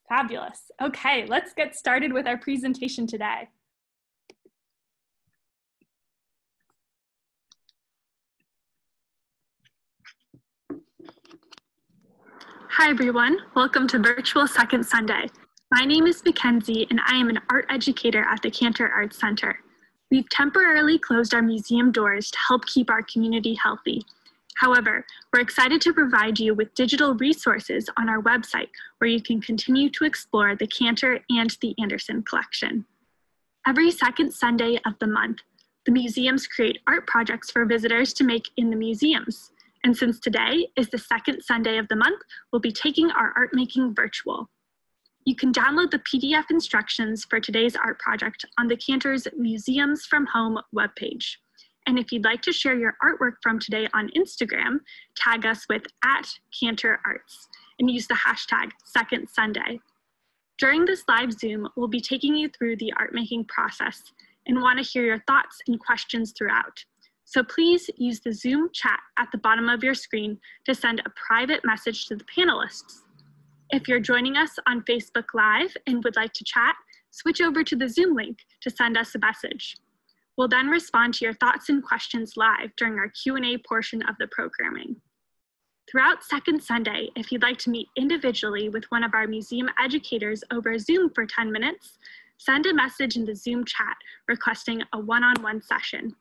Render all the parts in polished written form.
Fabulous. Okay, let's get started with our presentation today. Hi everyone, welcome to Virtual Second Sunday. My name is Mackenzie and I am an art educator at the Cantor Arts Center. We've temporarily closed our museum doors to help keep our community healthy. However, we're excited to provide you with digital resources on our website where you can continue to explore the Cantor and the Anderson collection. Every second Sunday of the month, the museums create art projects for visitors to make in the museums. And since today is the second Sunday of the month, we'll be taking our art making virtual. You can download the PDF instructions for today's art project on the Cantor's Museums from Home webpage. And if you'd like to share your artwork from today on Instagram, tag us with @CantorArts and use the hashtag #SecondSunday. During this live Zoom, we'll be taking you through the art making process and want to hear your thoughts and questions throughout. So please use the Zoom chat at the bottom of your screen to send a private message to the panelists. If you're joining us on Facebook Live and would like to chat, switch over to the Zoom link to send us a message. We'll then respond to your thoughts and questions live during our Q&A portion of the programming. Throughout Second Sunday, if you'd like to meet individually with one of our museum educators over Zoom for 10 minutes, send a message in the Zoom chat requesting a one-on-one session.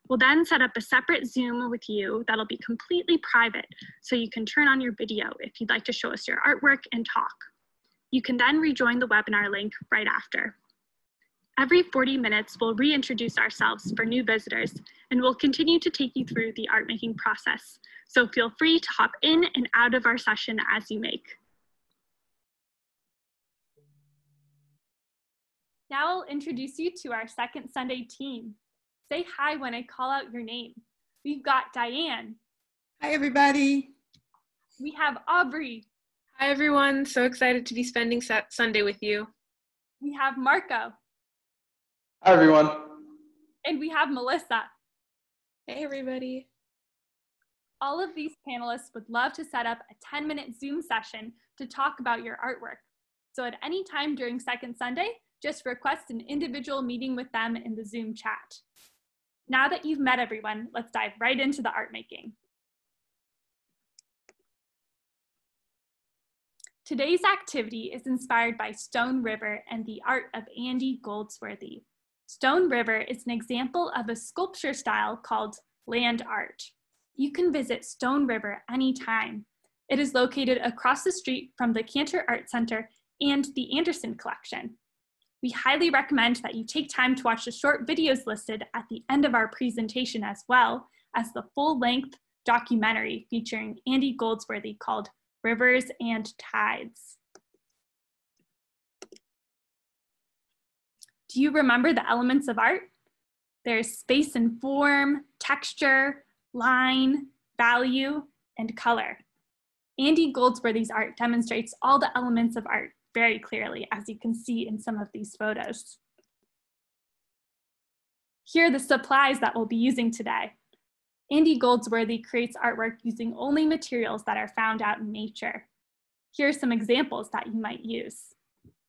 We'll then set up a separate Zoom with you that'll be completely private, so you can turn on your video if you'd like to show us your artwork and talk. You can then rejoin the webinar link right after. Every 40 minutes, we'll reintroduce ourselves for new visitors, and we'll continue to take you through the art making process. So feel free to hop in and out of our session as you make. Now I'll introduce you to our Second Sunday team. Say hi when I call out your name. We've got Diane. Hi, everybody. We have Aubrey. Hi, everyone. So excited to be spending Sunday with you. We have Marco. Hi, everyone. And we have Melissa. Hey, everybody. All of these panelists would love to set up a 10-minute Zoom session to talk about your artwork. So at any time during Second Sunday, just request an individual meeting with them in the Zoom chat. Now that you've met everyone, let's dive right into the art making. Today's activity is inspired by Stone River and the art of Andy Goldsworthy. Stone River is an example of a sculpture style called land art. You can visit Stone River anytime. It is located across the street from the Cantor Art Center and the Anderson collection. We highly recommend that you take time to watch the short videos listed at the end of our presentation, as well as the full-length documentary featuring Andy Goldsworthy called Rivers and Tides. Do you remember the elements of art? There's space and form, texture, line, value, and color. Andy Goldsworthy's art demonstrates all the elements of art very clearly, as you can see in some of these photos. Here are the supplies that we'll be using today. Andy Goldsworthy creates artwork using only materials that are found out in nature. Here are some examples that you might use.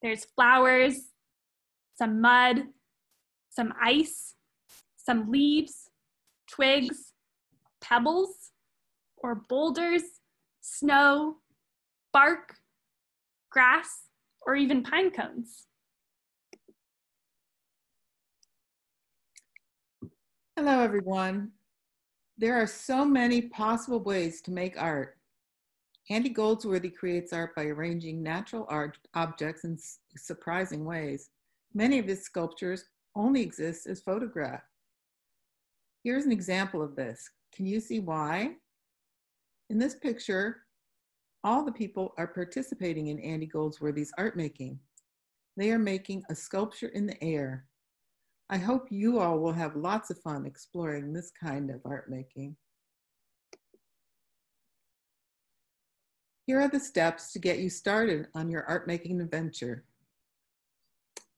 There's flowers, some mud, some ice, some leaves, twigs, pebbles or boulders, snow, bark, grass, or even pine cones. Hello, everyone. There are so many possible ways to make art. Andy Goldsworthy creates art by arranging natural art objects in surprising ways. Many of his sculptures only exist as photographs. Here's an example of this. Can you see why? In this picture, all the people are participating in Andy Goldsworthy's art making. They are making a sculpture in the air. I hope you all will have lots of fun exploring this kind of art making. Here are the steps to get you started on your art making adventure.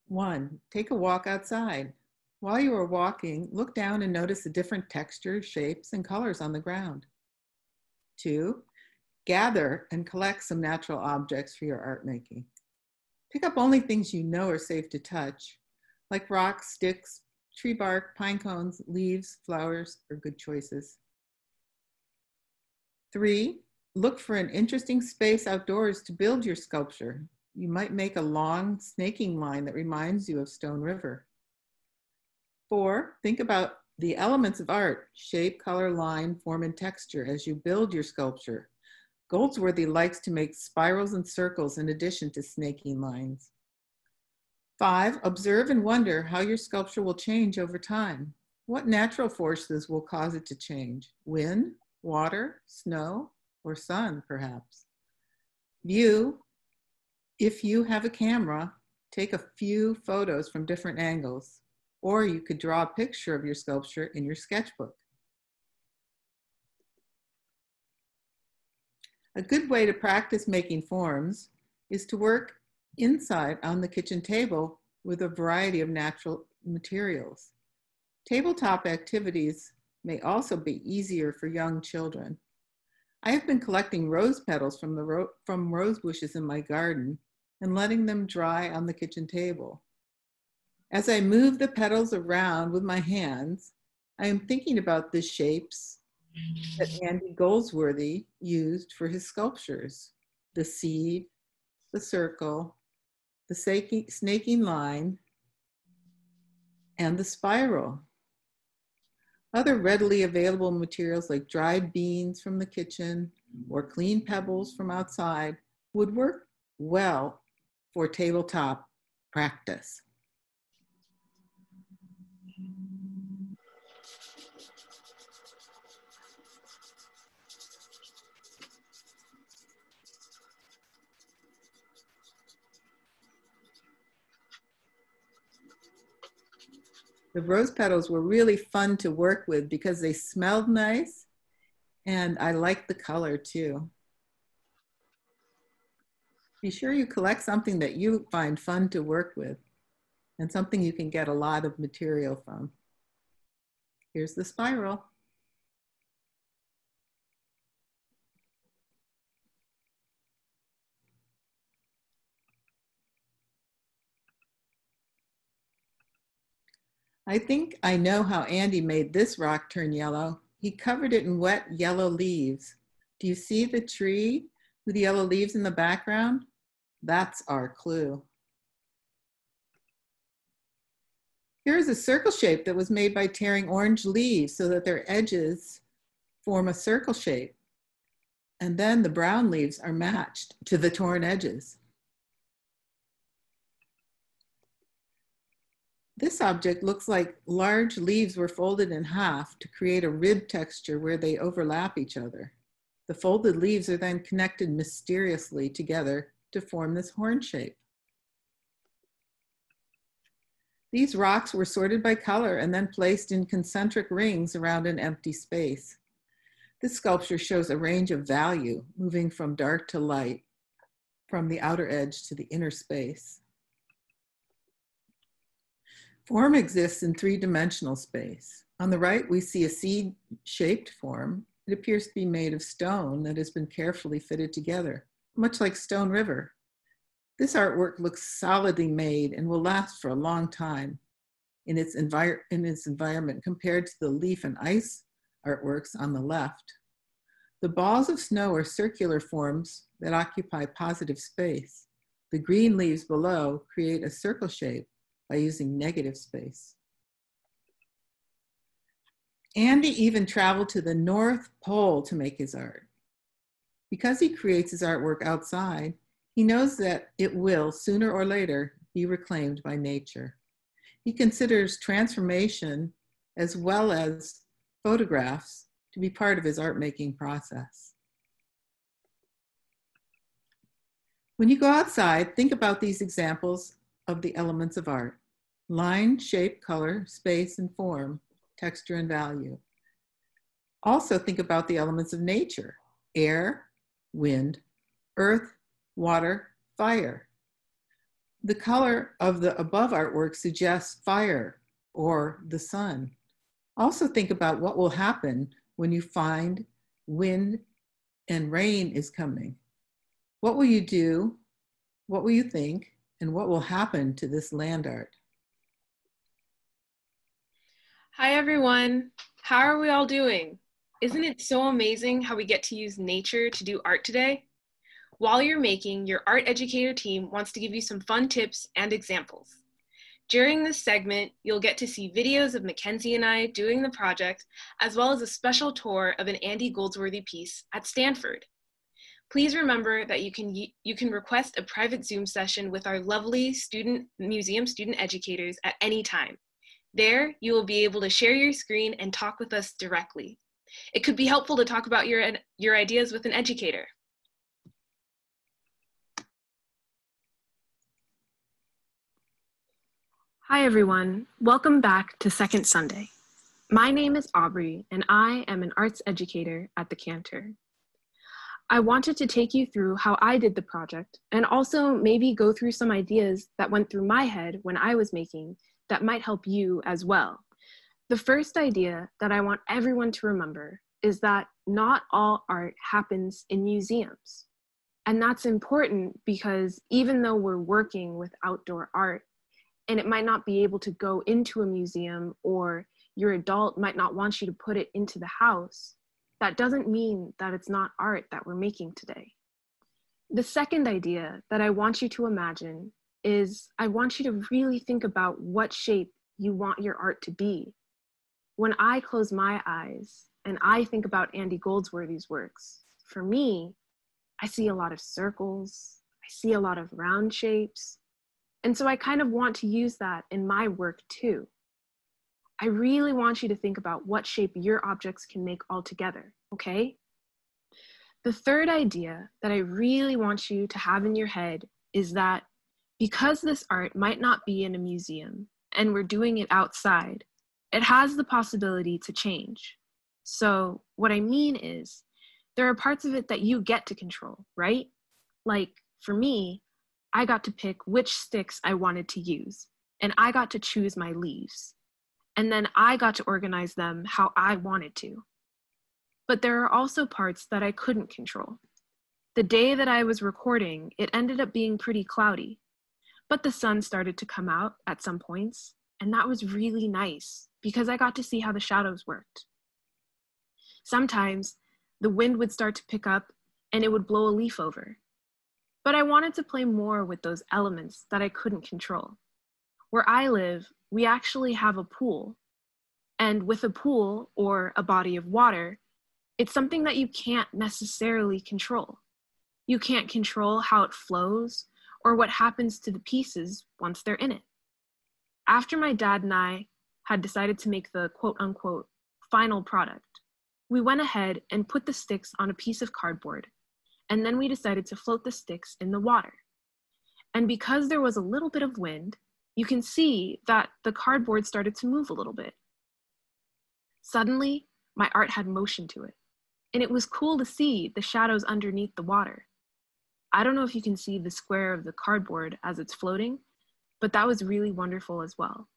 1, take a walk outside. While you are walking, look down and notice the different textures, shapes, and colors on the ground. 2, gather and collect some natural objects for your art making. Pick up only things you know are safe to touch, like rocks, sticks, tree bark, pine cones, leaves, flowers are good choices. 3, look for an interesting space outdoors to build your sculpture. You might make a long snaking line that reminds you of Stone River. 4, think about the elements of art, shape, color, line, form, and texture as you build your sculpture. Goldsworthy likes to make spirals and circles in addition to snaking lines. 5, observe and wonder how your sculpture will change over time. What natural forces will cause it to change? Wind, water, snow, or sun, perhaps? View, if you have a camera, take a few photos from different angles, or you could draw a picture of your sculpture in your sketchbook. A good way to practice making forms is to work inside on the kitchen table with a variety of natural materials. Tabletop activities may also be easier for young children. I have been collecting rose petals from rose bushes in my garden and letting them dry on the kitchen table. As I move the petals around with my hands, I am thinking about the shapes that Andy Goldsworthy used for his sculptures: the seed, the circle, the snaking line, and the spiral. Other readily available materials like dried beans from the kitchen or clean pebbles from outside would work well for tabletop practice. The rose petals were really fun to work with because they smelled nice and I liked the color too. Be sure you collect something that you find fun to work with and something you can get a lot of material from. Here's the spiral. I think I know how Andy made this rock turn yellow. He covered it in wet yellow leaves. Do you see the tree with the yellow leaves in the background? That's our clue. Here's a circle shape that was made by tearing orange leaves so that their edges form a circle shape. And then the brown leaves are matched to the torn edges. This object looks like large leaves were folded in half to create a rib texture where they overlap each other. The folded leaves are then connected mysteriously together to form this horn shape. These rocks were sorted by color and then placed in concentric rings around an empty space. This sculpture shows a range of value, moving from dark to light, from the outer edge to the inner space. Form exists in three-dimensional space. On the right, we see a seed-shaped form. It appears to be made of stone that has been carefully fitted together, much like Stone River. This artwork looks solidly made and will last for a long time in its environment compared to the leaf and ice artworks on the left. The balls of snow are circular forms that occupy positive space. The green leaves below create a circle shape by using negative space. Andy even traveled to the North Pole to make his art. Because he creates his artwork outside, he knows that it will, sooner or later, be reclaimed by nature. He considers transformation as well as photographs to be part of his art-making process. When you go outside, think about these examples of the elements of art: line, shape, color, space, and form, texture, and value. Also think about the elements of nature: air, wind, earth, water, fire. The color of the above artwork suggests fire or the sun. Also think about what will happen when you find wind and rain is coming. What will you do? What will you think? And what will happen to this land art? Hi, everyone. How are we all doing? Isn't it so amazing how we get to use nature to do art today? While you're making, your Art Educator team wants to give you some fun tips and examples. During this segment, you'll get to see videos of Mackenzie and I doing the project, as well as a special tour of an Andy Goldsworthy piece at Stanford. Please remember that you can request a private Zoom session with our lovely museum student educators at any time. There, you will be able to share your screen and talk with us directly. It could be helpful to talk about your ideas with an educator. Hi everyone, welcome back to Second Sunday. My name is Aubrey and I am an arts educator at the Cantor. I wanted to take you through how I did the project and also maybe go through some ideas that went through my head when I was making that might help you as well. The first idea that I want everyone to remember is that not all art happens in museums. And that's important because even though we're working with outdoor art, and it might not be able to go into a museum or your adult might not want you to put it into the house, that doesn't mean that it's not art that we're making today. The second idea that I want you to imagine is I want you to really think about what shape you want your art to be. When I close my eyes and I think about Andy Goldsworthy's works, for me, I see a lot of circles, I see a lot of round shapes, and so I kind of want to use that in my work too. I really want you to think about what shape your objects can make all together, okay? The third idea that I really want you to have in your head is that because this art might not be in a museum and we're doing it outside, it has the possibility to change. So what I mean is, there are parts of it that you get to control, right? Like for me, I got to pick which sticks I wanted to use, and I got to choose my leaves. And then I got to organize them how I wanted to. But there are also parts that I couldn't control. The day that I was recording, it ended up being pretty cloudy, but the sun started to come out at some points, and that was really nice because I got to see how the shadows worked. Sometimes the wind would start to pick up and it would blow a leaf over. But I wanted to play more with those elements that I couldn't control. Where I live, we actually have a pool. And with a pool or a body of water, it's something that you can't necessarily control. You can't control how it flows or what happens to the pieces once they're in it. After my dad and I had decided to make the quote unquote final product, we went ahead and put the sticks on a piece of cardboard. And then we decided to float the sticks in the water. And because there was a little bit of wind, you can see that the cardboard started to move a little bit. Suddenly, my art had motion to it. And it was cool to see the shadows underneath the water. I don't know if you can see the square of the cardboard as it's floating, but that was really wonderful as well.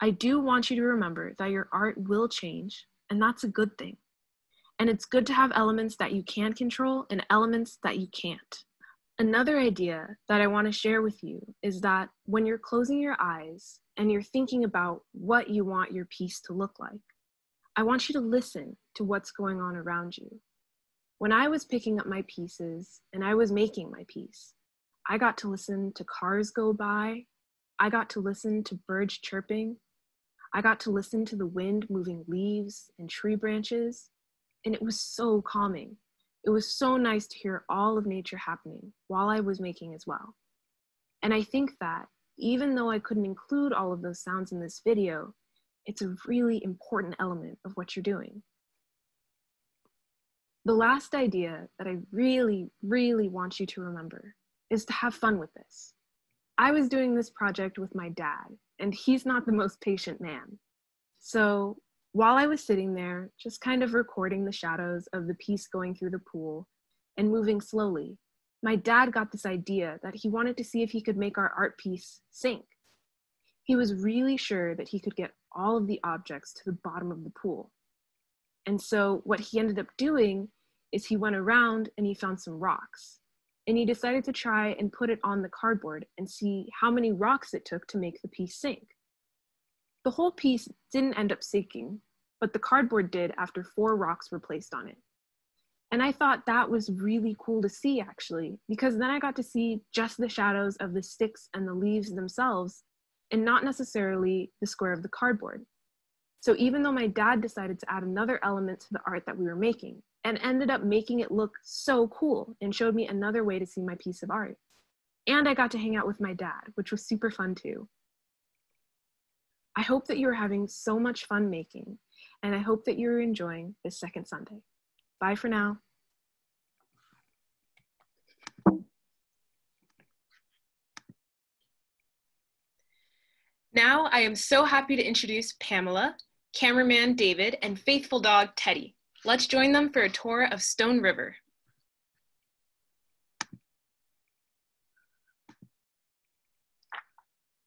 I do want you to remember that your art will change, and that's a good thing. And it's good to have elements that you can control and elements that you can't. Another idea that I want to share with you is that when you're closing your eyes and you're thinking about what you want your piece to look like, I want you to listen to what's going on around you. When I was picking up my pieces and I was making my piece, I got to listen to cars go by. I got to listen to birds chirping. I got to listen to the wind moving leaves and tree branches. And it was so calming. It was so nice to hear all of nature happening while I was making as well. And I think that even though I couldn't include all of those sounds in this video, it's a really important element of what you're doing. The last idea that I really, really want you to remember is to have fun with this. I was doing this project with my dad, and he's not the most patient man. So while I was sitting there, just kind of recording the shadows of the piece going through the pool and moving slowly, my dad got this idea that he wanted to see if he could make our art piece sink. He was really sure that he could get all of the objects to the bottom of the pool. And so what he ended up doing is he went around and he found some rocks. and he decided to try and put it on the cardboard and see how many rocks it took to make the piece sink. The whole piece didn't end up sinking, but the cardboard did after 4 rocks were placed on it. And I thought that was really cool to see, actually, because then I got to see just the shadows of the sticks and the leaves themselves, and not necessarily the square of the cardboard. So even though my dad decided to add another element to the art that we were making, and ended up making it look so cool and showed me another way to see my piece of art. And I got to hang out with my dad, which was super fun too. I hope that you're having so much fun making, and I hope that you're enjoying this second Sunday. Bye for now. Now I am so happy to introduce Pamela, cameraman David, and faithful dog Teddy. Let's join them for a tour of Stone River.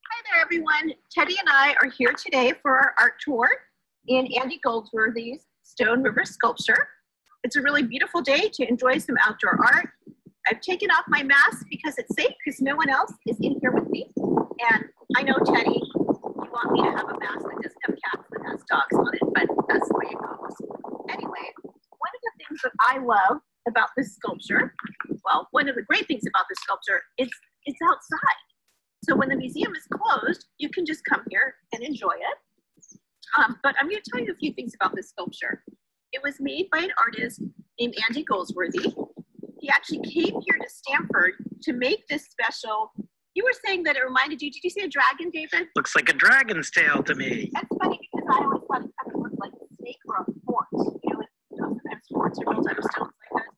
Hi there, everyone. Teddy and I are here today for our art tour in Andy Goldsworthy's Stone River sculpture. It's a really beautiful day to enjoy some outdoor art. I've taken off my mask because it's safe, because no one else is in here with me. And I know, Teddy, you want me to have a mask that doesn't have cats, that has dogs on it, but that's the way it goes. Anyway, one of the things that I love about this sculpture, well, one of the great things about this sculpture is it's outside. So when the museum is closed, you can just come here and enjoy it. But I'm going to tell you a few things about this sculpture. It was made by an artist named Andy Goldsworthy. He actually came here to Stanford to make this special. You were saying that it reminded you, did you see a dragon, David? Looks like a dragon's tail to me. That's funny because I always thought it kind of looked like a snake or a fort. You know, sometimes forts are built out of stones like this.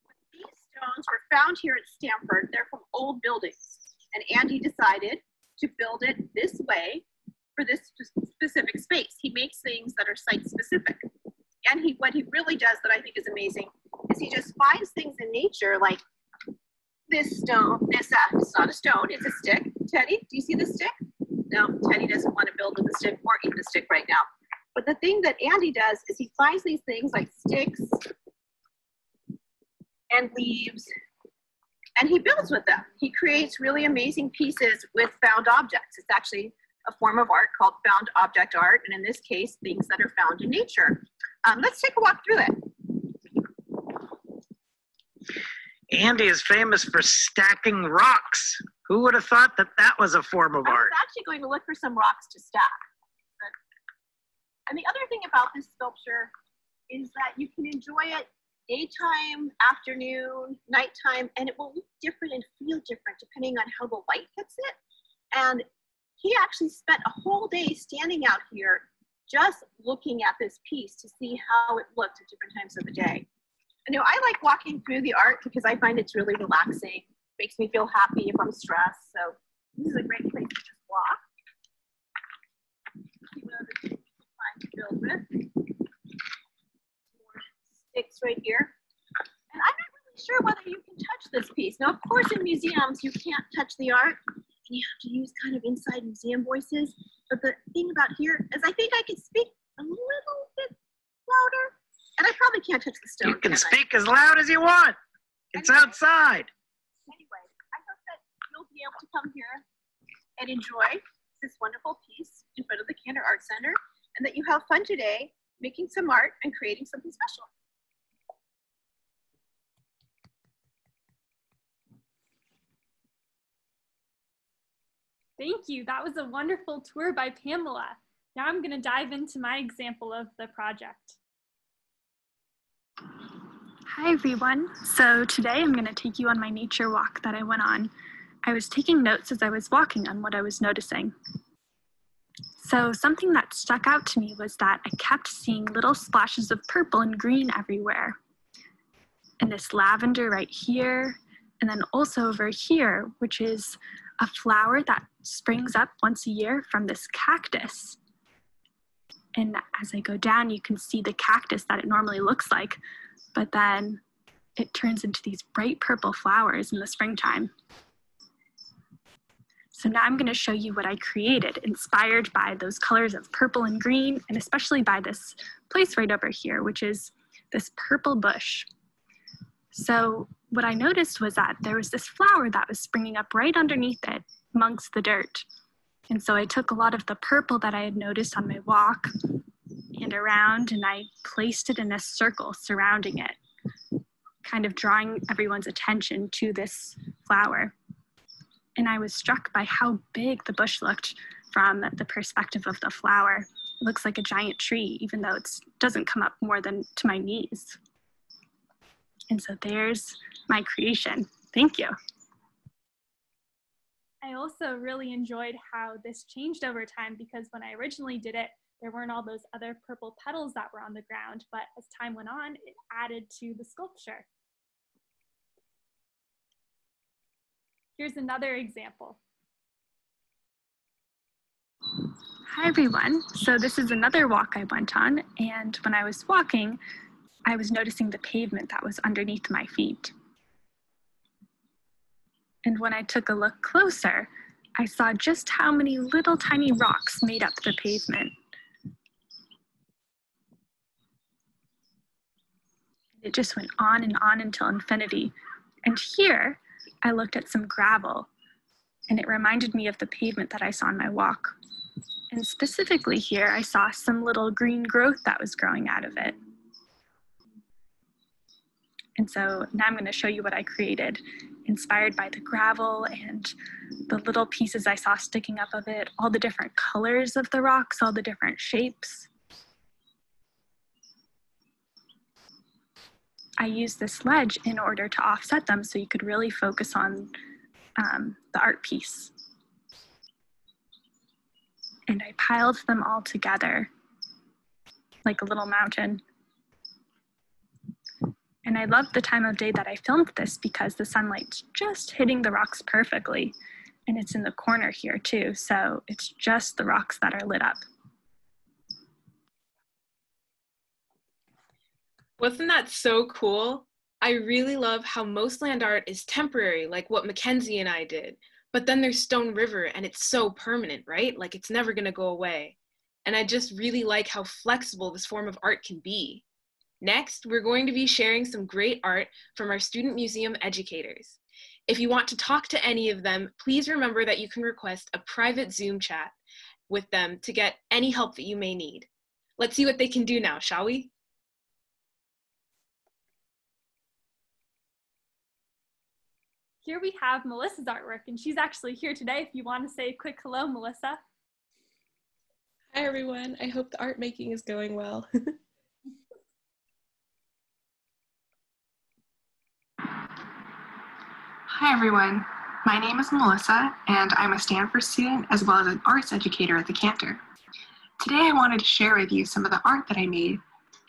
But these stones were found here at Stanford. They're from old buildings. And Andy decided to build it this way for this specific space. He makes things that are site specific. And what he really does that I think is amazing is he just finds things in nature like this stone, it's not a stone, it's a stick. Teddy, do you see the stick? No, Teddy doesn't want to build with the stick or eat the stick right now. But the thing that Andy does is he finds these things like sticks and leaves, and he builds with them. He creates really amazing pieces with found objects. It's actually a form of art called found object art, and in this case, things that are found in nature. Let's take a walk through it. Andy is famous for stacking rocks. Who would have thought that that was a form of art? I was actually going to look for some rocks to stack. And the other thing about this sculpture is that you can enjoy it daytime, afternoon, nighttime, and it will look different and feel different depending on how the light hits it. And he actually spent a whole day standing out here just looking at this piece to see how it looked at different times of the day. And, you know, I like walking through the art because I find it's really relaxing. Makes me feel happy if I'm stressed. So this is a great place to just walk. See what other things you can find to build with. More sticks right here. And I'm not really sure whether you can touch this piece. Now, of course, in museums, you can't touch the art. And you have to use kind of inside museum voices. But the thing about here is I think I can speak a little bit louder. And I probably can't touch the stone. You can speak as loud as you want. It's outside. Anyway, I hope that you'll be able to come here and enjoy this wonderful piece in front of the Cantor Art Center, and that you have fun today making some art and creating something special. Thank you. That was a wonderful tour by Pamela. Now I'm going to dive into my example of the project. Hi everyone. So today I'm going to take you on my nature walk that I went on. I was taking notes as I was walking on what I was noticing. So something that stuck out to me was that I kept seeing little splashes of purple and green everywhere. And this lavender right here, and then also over here, which is a flower that springs up once a year from this cactus. And as I go down, you can see the cactus that it normally looks like, but then it turns into these bright purple flowers in the springtime. So now I'm going to show you what I created, inspired by those colors of purple and green, and especially by this place right over here, which is this purple bush. So what I noticed was that there was this flower that was springing up right underneath it, amongst the dirt. And so I took a lot of the purple that I had noticed on my walk and around, and I placed it in a circle surrounding it, kind of drawing everyone's attention to this flower. And I was struck by how big the bush looked from the perspective of the flower. It looks like a giant tree, even though it doesn't come up more than to my knees. And so there's my creation. Thank you. I also really enjoyed how this changed over time, because when I originally did it, there weren't all those other purple petals that were on the ground, but as time went on, it added to the sculpture. Here's another example. Hi everyone. So this is another walk I went on, and when I was walking, I was noticing the pavement that was underneath my feet. And when I took a look closer, I saw just how many little tiny rocks made up the pavement. It just went on and on until infinity. And here, I looked at some gravel, and it reminded me of the pavement that I saw on my walk. And specifically here, I saw some little green growth that was growing out of it. And so now I'm going to show you what I created, inspired by the gravel and the little pieces I saw sticking up of it, all the different colors of the rocks, all the different shapes. I used this ledge in order to offset them so you could really focus on the art piece. And I piled them all together like a little mountain. And I loved the time of day that I filmed this because the sunlight's just hitting the rocks perfectly. And it's in the corner here too, so it's just the rocks that are lit up. Wasn't that so cool? I really love how most land art is temporary, like what Mackenzie and I did. But then there's Stone River, and it's so permanent, right? Like it's never gonna go away. And I just really like how flexible this form of art can be. Next, we're going to be sharing some great art from our Student Museum educators. If you want to talk to any of them, please remember that you can request a private Zoom chat with them to get any help that you may need. Let's see what they can do now, shall we? Here we have Melissa's artwork, and she's actually here today if you want to say a quick hello, Melissa. Hi everyone, I hope the art making is going well. Hi everyone, my name is Melissa and I'm a Stanford student as well as an arts educator at the Cantor. Today I wanted to share with you some of the art that I made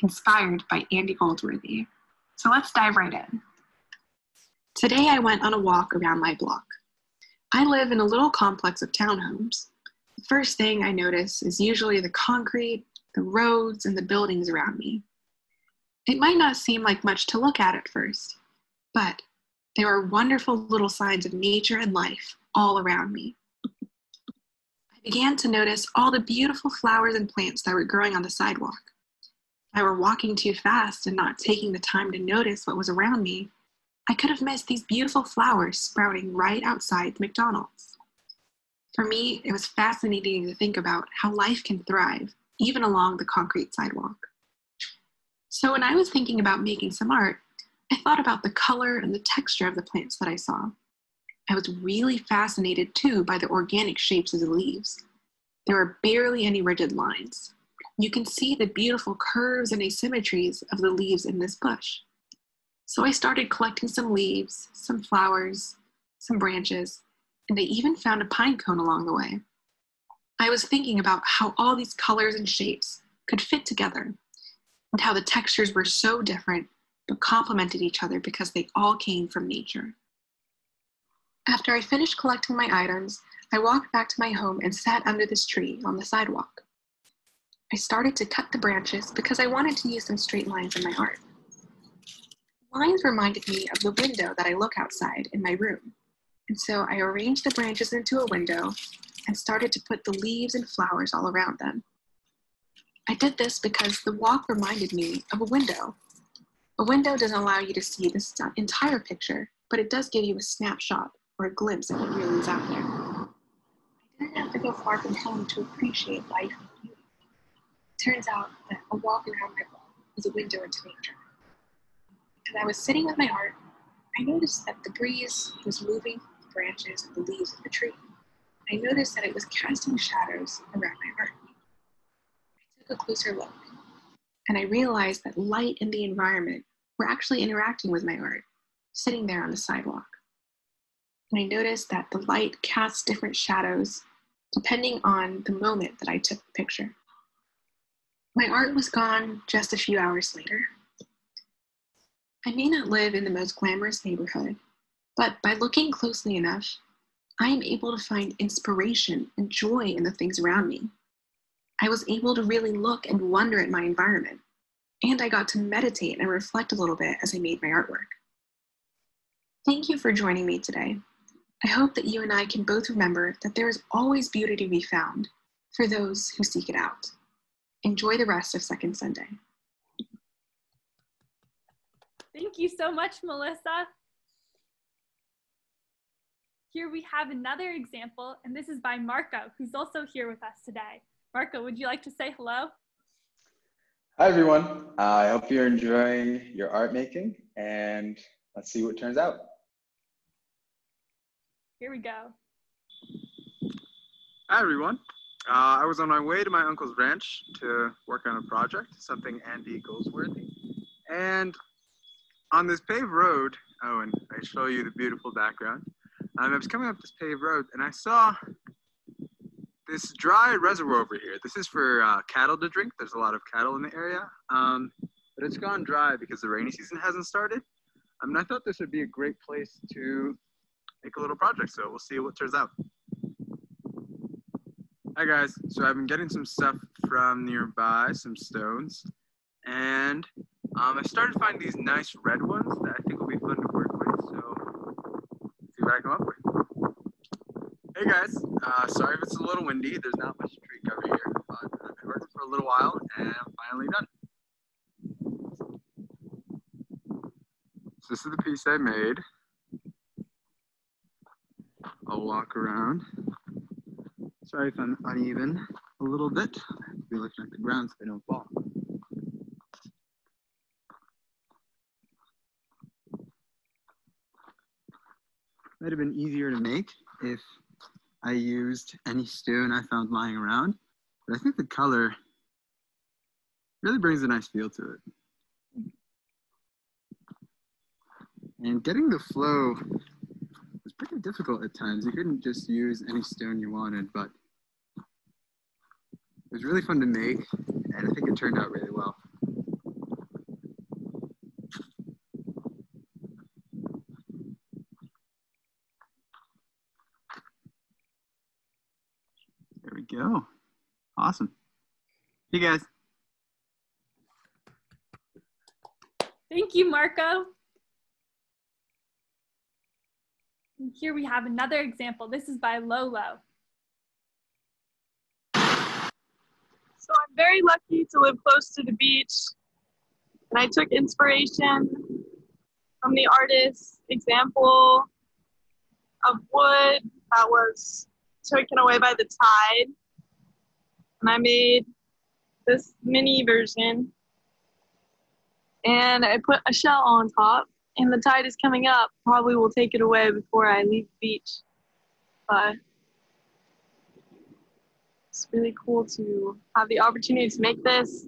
inspired by Andy Goldsworthy. So let's dive right in. Today I went on a walk around my block. I live in a little complex of townhomes. The first thing I notice is usually the concrete, the roads, and the buildings around me. It might not seem like much to look at first, but there are wonderful little signs of nature and life all around me. I began to notice all the beautiful flowers and plants that were growing on the sidewalk. If I were walking too fast and not taking the time to notice what was around me, I could have missed these beautiful flowers sprouting right outside the McDonald's. For me, it was fascinating to think about how life can thrive, even along the concrete sidewalk. So when I was thinking about making some art, I thought about the color and the texture of the plants that I saw. I was really fascinated too by the organic shapes of the leaves. There were barely any rigid lines. You can see the beautiful curves and asymmetries of the leaves in this bush. So I started collecting some leaves, some flowers, some branches, and I even found a pine cone along the way. I was thinking about how all these colors and shapes could fit together and how the textures were so different but complemented each other because they all came from nature. After I finished collecting my items, I walked back to my home and sat under this tree on the sidewalk. I started to cut the branches because I wanted to use some straight lines in my art. Lines reminded me of the window that I look outside in my room, and so I arranged the branches into a window and started to put the leaves and flowers all around them. I did this because the walk reminded me of a window. A window doesn't allow you to see this entire picture, but it does give you a snapshot or a glimpse of what really is out there. I didn't have to go far from home to appreciate life and beauty. It turns out that a walk around my block is a window into nature. As I was sitting with my art, I noticed that the breeze was moving the branches and the leaves of the tree. I noticed that it was casting shadows around my art. I took a closer look, and I realized that light and the environment were actually interacting with my art, sitting there on the sidewalk. And I noticed that the light casts different shadows depending on the moment that I took the picture. My art was gone just a few hours later. I may not live in the most glamorous neighborhood, but by looking closely enough, I am able to find inspiration and joy in the things around me. I was able to really look and wonder at my environment, and I got to meditate and reflect a little bit as I made my artwork. Thank you for joining me today. I hope that you and I can both remember that there is always beauty to be found for those who seek it out. Enjoy the rest of Second Sunday. Thank you so much, Melissa. Here we have another example, and this is by Marco, who's also here with us today. Marco, would you like to say hello? Hi, everyone. I hope you're enjoying your art making, and let's see what turns out. Here we go. Hi, everyone. I was on my way to my uncle's ranch to work on a project, something Andy Goldsworthy. And on this paved road, oh, and I show you the beautiful background. I was coming up this paved road, and I saw this dry reservoir over here. This is for cattle to drink. There's a lot of cattle in the area, but it's gone dry because the rainy season hasn't started. And I thought this would be a great place to make a little project, so we'll see what turns out. Hi guys, so I've been getting some stuff from nearby, some stones, and I started finding these nice red ones that I think will be fun to work with, so let's see what I come up with. Hey guys, sorry if it's a little windy, there's not much tree cover here, but I've been working for a little while and I'm finally done. So this is the piece I made. I'll walk around. Sorry if I'm uneven a little bit. I have to be looking at the ground so they don't fall. Might have been easier to make if I used any stone I found lying around, but I think the color really brings a nice feel to it. And getting the flow was pretty difficult at times. You couldn't just use any stone you wanted, but it was really fun to make, and I think it turned out really well. There we go. Awesome. Hey guys. Thank you, Marco. And here we have another example. This is by Lolo. So I'm very lucky to live close to the beach, and I took inspiration from the artist's example of wood that was taken away by the tide, and I made this mini version, and I put a shell on top, and the tide is coming up. Probably will take it away before I leave the beach, but it's really cool to have the opportunity to make this,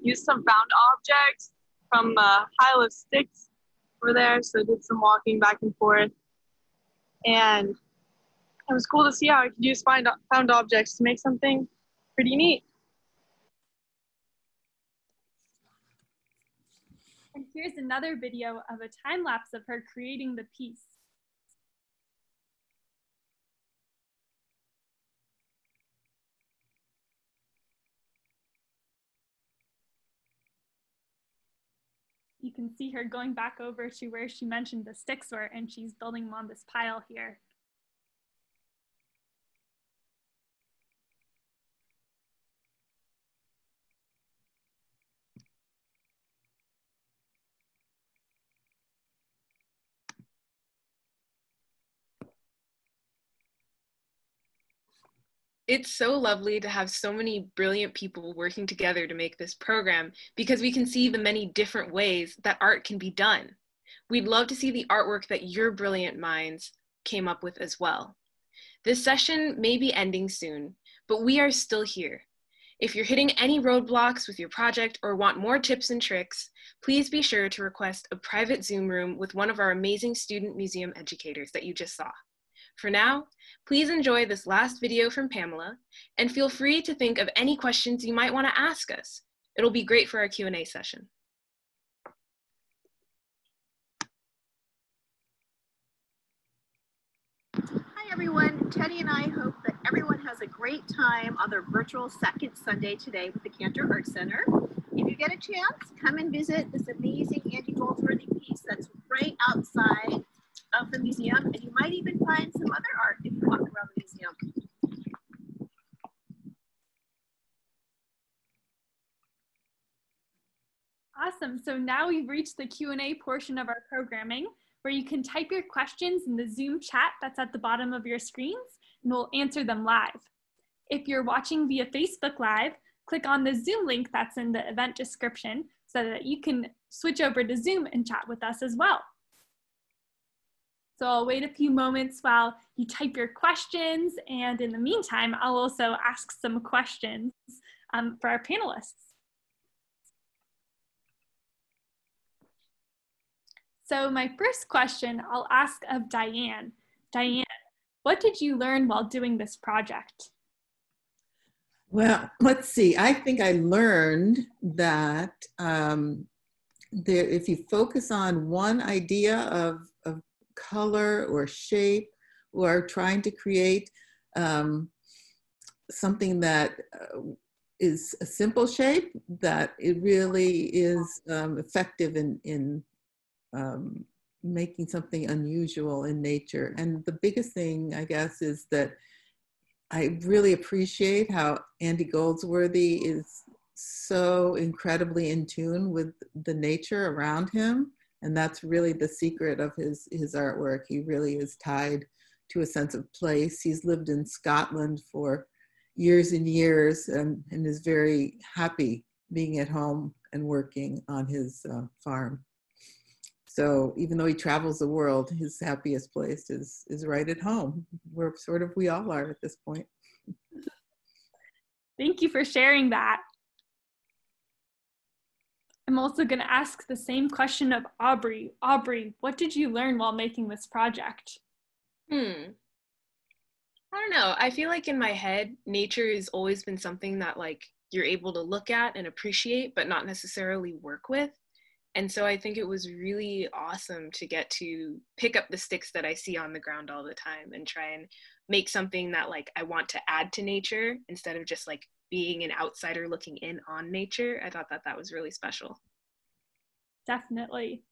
use some found objects from a pile of sticks over there. So I did some walking back and forth, and it was cool to see how I could use found objects to make something pretty neat. And here's another video of a time lapse of her creating the piece. You can see her going back over to where she mentioned the sticks were, and she's building them on this pile here. It's so lovely to have so many brilliant people working together to make this program because we can see the many different ways that art can be done. We'd love to see the artwork that your brilliant minds came up with as well. This session may be ending soon, but we are still here. If you're hitting any roadblocks with your project or want more tips and tricks, please be sure to request a private Zoom room with one of our amazing student museum educators that you just saw. For now, please enjoy this last video from Pamela and feel free to think of any questions you might want to ask us. It'll be great for our Q&A session. Hi everyone, Teddy and I hope that everyone has a great time on their virtual second Sunday today with the Cantor Art Center. If you get a chance, come and visit this amazing Andy Goldsworthy piece that's right outside of the museum, and you might even find some other art if you walk around the museum. Awesome. So now we've reached the Q&A portion of our programming, where you can type your questions in the Zoom chat that's at the bottom of your screens, and we'll answer them live. If you're watching via Facebook Live, click on the Zoom link that's in the event description so that you can switch over to Zoom and chat with us as well. So I'll wait a few moments while you type your questions, and in the meantime, I'll also ask some questions for our panelists. So my first question I'll ask of Diane. Diane, what did you learn while doing this project? Well, let's see. I think I learned that if you focus on one idea of color or shape, or trying to create something that is a simple shape, that it really is effective in making something unusual in nature. And the biggest thing, I guess, is that I really appreciate how Andy Goldsworthy is so incredibly in tune with the nature around him. And that's really the secret of his artwork. He really is tied to a sense of place. He's lived in Scotland for years and years, and is very happy being at home and working on his farm. So even though he travels the world, his happiest place is right at home, where sort of we all are at this point. Thank you for sharing that. I'm also going to ask the same question of Aubrey. Aubrey, what did you learn while making this project? I don't know. I feel like in my head, nature has always been something that like you're able to look at and appreciate, but not necessarily work with. And so I think it was really awesome to get to pick up the sticks that I see on the ground all the time and try and make something that like I want to add to nature instead of just like being an outsider looking in on nature. I thought that that was really special. Definitely.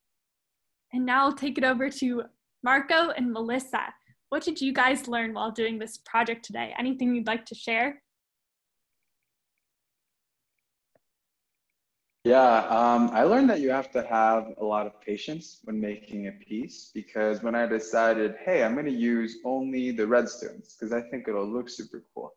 And now I'll take it over to Marco and Melissa. What did you guys learn while doing this project today? Anything you'd like to share? Yeah, I learned that you have to have a lot of patience when making a piece, because when I decided, hey, I'm going to use only the redstones because I think it'll look super cool,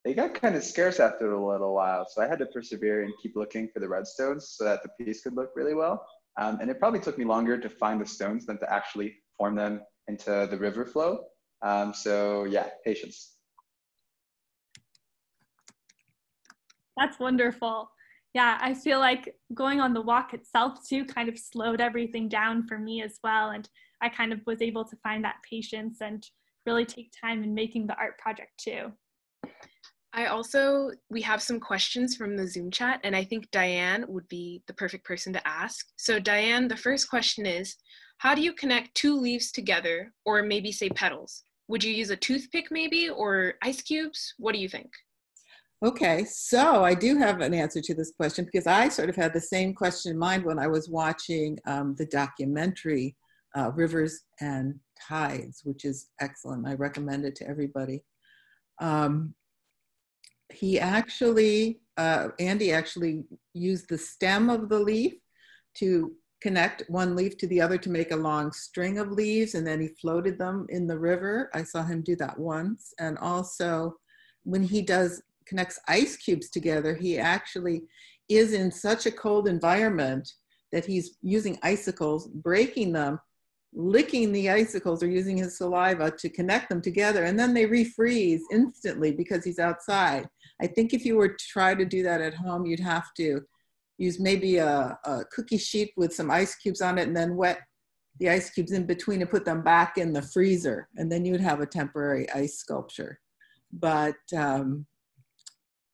they got kind of scarce after a little while. So I had to persevere and keep looking for the redstones so that the piece could look really well. And it probably took me longer to find the stones than to actually form them into the river flow. So yeah, patience. That's wonderful. Yeah, I feel like going on the walk itself too kind of slowed everything down for me as well. And I kind of was able to find that patience and really take time in making the art project too. We have some questions from the Zoom chat, and I think Diane would be the perfect person to ask. So Diane, the first question is, how do you connect two leaves together, or maybe say petals? Would you use a toothpick maybe, or ice cubes? What do you think? Okay, so I do have an answer to this question, because I sort of had the same question in mind when I was watching the documentary Rivers and Tides, which is excellent. I recommend it to everybody. Andy actually used the stem of the leaf to connect one leaf to the other to make a long string of leaves, and then he floated them in the river. I saw him do that once. And also when he connects ice cubes together, he actually is in such a cold environment that he's using icicles, breaking them, licking the icicles or using his saliva to connect them together, and then they refreeze instantly because he's outside. I think if you were to try to do that at home, you'd have to use maybe a cookie sheet with some ice cubes on it and then wet the ice cubes in between and put them back in the freezer. And then you'd have a temporary ice sculpture. But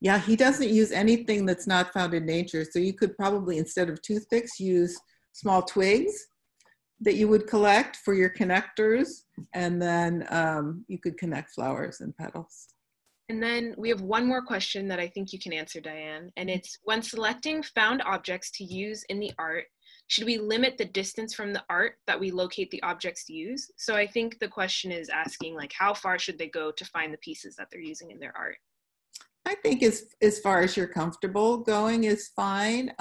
yeah, he doesn't use anything that's not found in nature. So you could probably, instead of toothpicks, use small twigs that you would collect for your connectors. And then you could connect flowers and petals. And then we have one more question that I think you can answer, Diane, and it's, when selecting found objects to use in the art, should we limit the distance from the art that we locate the objects to use? So I think the question is asking, like, how far should they go to find the pieces that they're using in their art? I think as far as you're comfortable going is fine.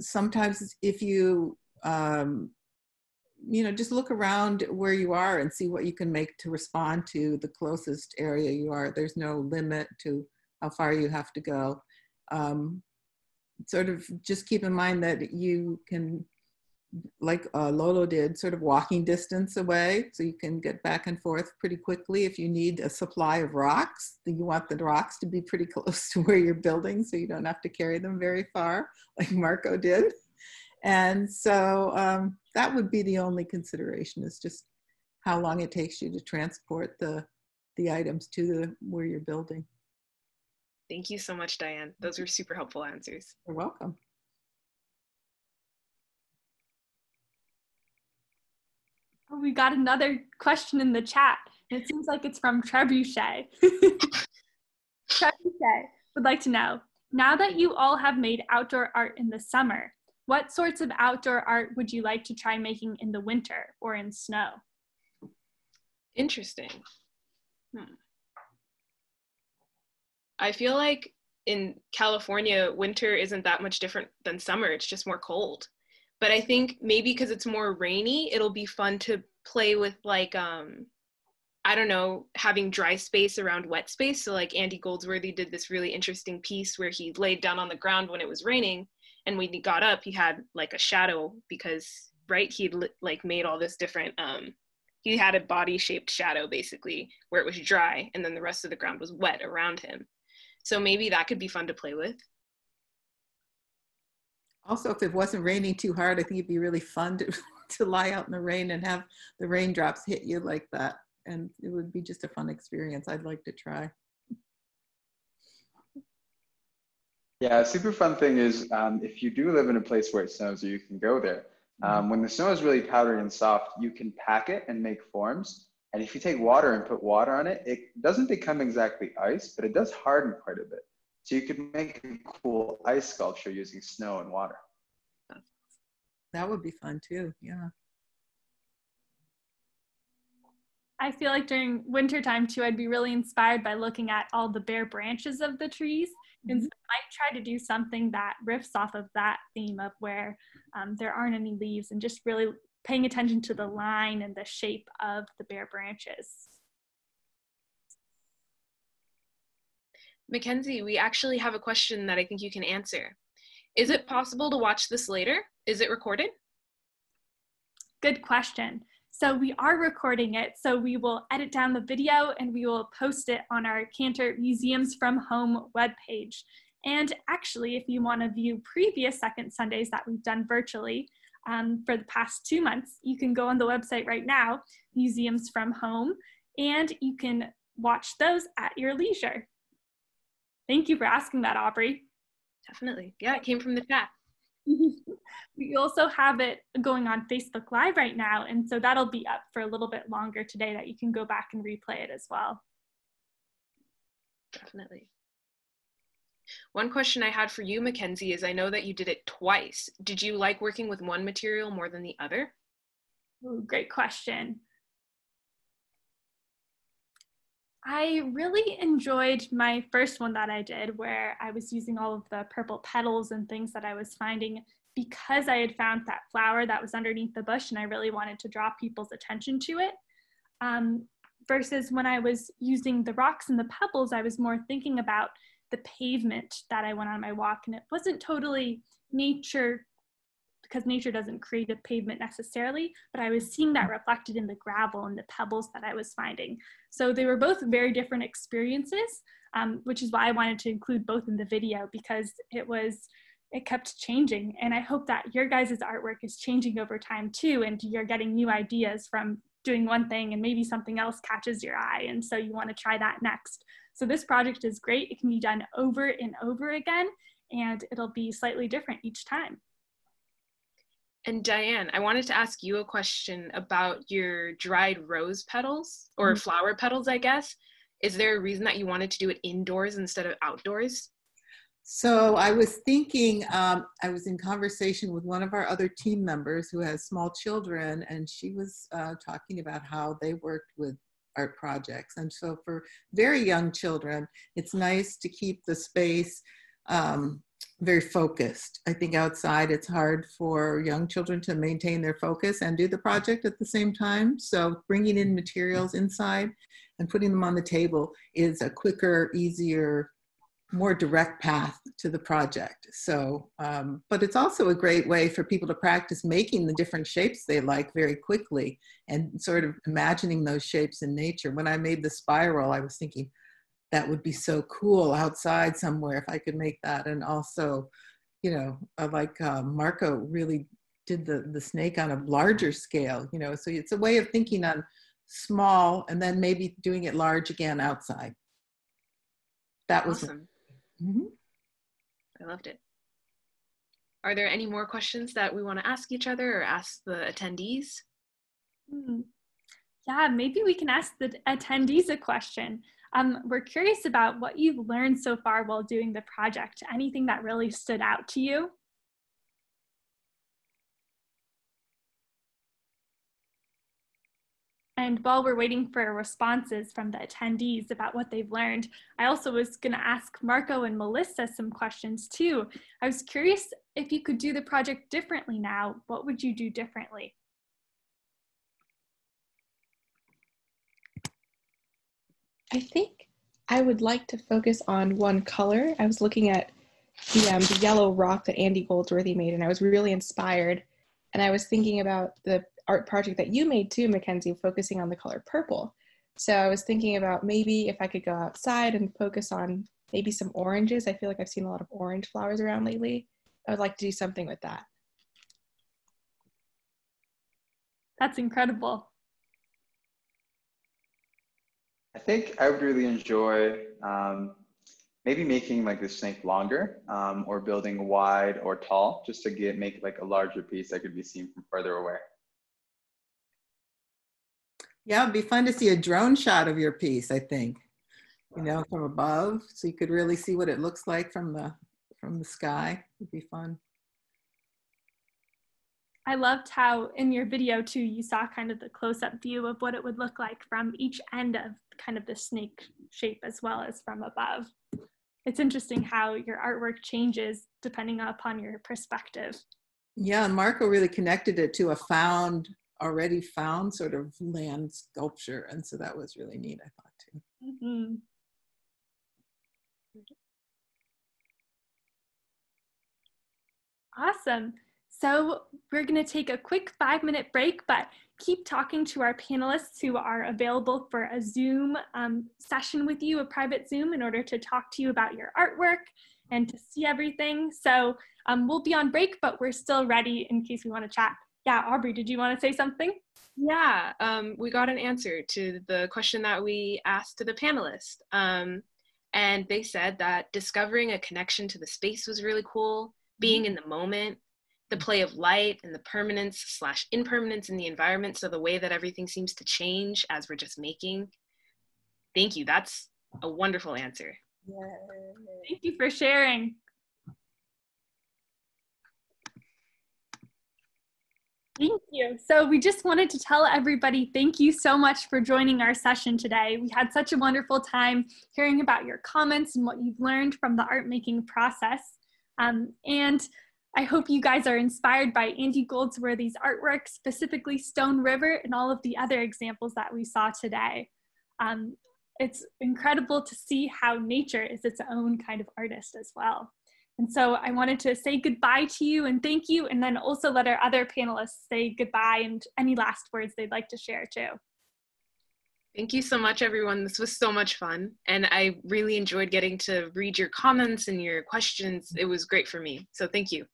Sometimes if you, just look around where you are and see what you can make to respond to the closest area you are. There's no limit to how far you have to go. Sort of just keep in mind that you can, like Lolo did, sort of walking distance away, so you can get back and forth pretty quickly. If you need a supply of rocks, then you want the rocks to be pretty close to where you're building so you don't have to carry them very far, like Marco did. And so that would be the only consideration, is just how long it takes you to transport the items to where you're building. Thank you so much, Diane. Those were super helpful answers. You're welcome. Oh, we got another question in the chat. It seems like it's from Trebuchet. Trebuchet would like to know, now that you all have made outdoor art in the summer, what sorts of outdoor art would you like to try making in the winter or in snow? Interesting. I feel like in California, winter isn't that much different than summer. It's just more cold. But I think maybe because it's more rainy, it'll be fun to play with, like, I don't know, having dry space around wet space. So like Andy Goldsworthy did this really interesting piece where he laid down on the ground when it was raining. And when he got up, he had like a shadow because, right, he'd like made all this different, he had a body shaped shadow basically where it was dry and then the rest of the ground was wet around him. So maybe that could be fun to play with. Also, if it wasn't raining too hard, I think it'd be really fun to lie out in the rain and have the raindrops hit you like that. And it would be just a fun experience. I'd like to try. Yeah, a super fun thing is if you do live in a place where it snows, or you can go there. When the snow is really powdery and soft, you can pack it and make forms. And if you take water and put water on it, it doesn't become exactly ice, but it does harden quite a bit. So you could make a cool ice sculpture using snow and water. That would be fun too, yeah. I feel like during wintertime too, I'd be really inspired by looking at all the bare branches of the trees. And so I might try to do something that riffs off of that theme of where there aren't any leaves, and just really paying attention to the line and the shape of the bare branches. Mackenzie, we actually have a question that I think you can answer. Is it possible to watch this later? Is it recorded? Good question. So we are recording it, so we will edit down the video and we will post it on our Cantor Museums from Home webpage. And actually, if you want to view previous Second Sundays that we've done virtually for the past 2 months, you can go on the website right now, Museums from Home, and you can watch those at your leisure. Thank you for asking that, Aubrey. Definitely. Yeah, it came from the chat. We also have it going on Facebook Live right now, and so that'll be up for a little bit longer today that you can go back and replay it as well. Definitely. One question I had for you, Mackenzie, is I know that you did it twice. Did you like working with one material more than the other? Ooh, great question. I really enjoyed my first one that I did, where I was using all of the purple petals and things that I was finding because I had found that flower that was underneath the bush and I really wanted to draw people's attention to it. Versus when I was using the rocks and the pebbles, I was more thinking about the pavement that I went on my walk, and it wasn't totally nature, because nature doesn't create a pavement necessarily, but I was seeing that reflected in the gravel and the pebbles that I was finding. So they were both very different experiences, which is why I wanted to include both in the video, because it kept changing. And I hope that your guys' artwork is changing over time too, and you're getting new ideas from doing one thing and maybe something else catches your eye, and so you want to try that next. So this project is great. It can be done over and over again, and it'll be slightly different each time. And Diane, I wanted to ask you a question about your dried rose petals, or flower petals, I guess. Is there a reason that you wanted to do it indoors instead of outdoors? So I was thinking, I was in conversation with one of our other team members who has small children, and she was talking about how they worked with art projects. And so for very young children, it's nice to keep the space very focused. I think outside it's hard for young children to maintain their focus and do the project at the same time. So bringing in materials inside and putting them on the table is a quicker, easier, more direct path to the project. So, but it's also a great way for people to practice making the different shapes they like very quickly and sort of imagining those shapes in nature. When I made the spiral, I was thinking that would be so cool outside somewhere if I could make that. And also, you know, like Marco really did the snake on a larger scale, you know, so it's a way of thinking on small and then maybe doing it large again outside. That was awesome. I loved it. Are there any more questions that we want to ask each other or ask the attendees? Yeah, maybe we can ask the attendees a question. We're curious about what you've learned so far while doing the project. Anything that really stood out to you? And while we're waiting for responses from the attendees about what they've learned, I also was going to ask Marco and Melissa some questions too. I was curious if you could do the project differently now, what would you do differently? I think I would like to focus on one color. I was looking at the yellow rock that Andy Goldsworthy made, and I was really inspired. And I was thinking about the art project that you made too, Mackenzie, focusing on the color purple. So I was thinking about maybe if I could go outside and focus on maybe some oranges. I feel like I've seen a lot of orange flowers around lately. I would like to do something with that. That's incredible. I think I would really enjoy maybe making like the snake longer or building wide or tall just to make like a larger piece that could be seen from further away. Yeah, it'd be fun to see a drone shot of your piece, I think, you know, from above, so you could really see what it looks like from the sky. It'd be fun. I loved how in your video too, you saw kind of the close-up view of what it would look like from each end of kind of the snake shape as well as from above. It's interesting how your artwork changes depending upon your perspective. Yeah, and Marco really connected it to a already found sort of land sculpture. And so that was really neat, I thought too. Awesome. So we're going to take a quick 5-minute break, but keep talking to our panelists who are available for a Zoom session with you, a private Zoom, in order to talk to you about your artwork and to see everything. So we'll be on break, but we're still ready in case we want to chat. Yeah, Aubrey, did you want to say something? Yeah, we got an answer to the question that we asked to the panelists. And they said that discovering a connection to the space was really cool, being in the moment, the play of light and the permanence/impermanence in the environment, so the way that everything seems to change as we're just making. Thank you, that's a wonderful answer. Yay. Thank you for sharing. Thank you. So we just wanted to tell everybody, thank you so much for joining our session today. We had such a wonderful time hearing about your comments and what you've learned from the art making process. And I hope you guys are inspired by Andy Goldsworthy's artwork, specifically Stone River and all of the other examples that we saw today. It's incredible to see how nature is its own kind of artist as well. And so I wanted to say goodbye to you and thank you, and then also let our other panelists say goodbye and any last words they'd like to share too. Thank you so much, everyone. This was so much fun. And I really enjoyed getting to read your comments and your questions. It was great for me. So thank you.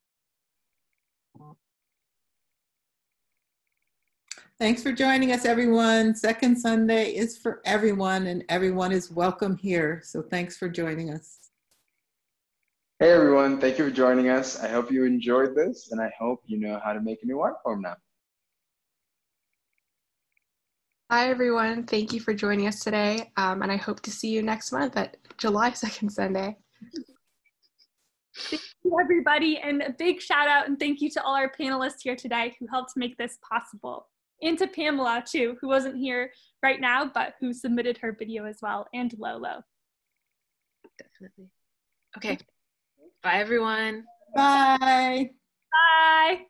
Thanks for joining us, everyone. Second Sunday is for everyone, and everyone is welcome here. So thanks for joining us. Hey everyone, thank you for joining us. I hope you enjoyed this, and I hope you know how to make a new art form now. Hi, everyone. Thank you for joining us today. And I hope to see you next month at July 2nd Sunday. Thank you, everybody. And a big shout out and thank you to all our panelists here today who helped make this possible. And to Pamela, too, who wasn't here right now, but who submitted her video as well, and Lolo. Definitely. Okay. Bye, everyone. Bye. Bye.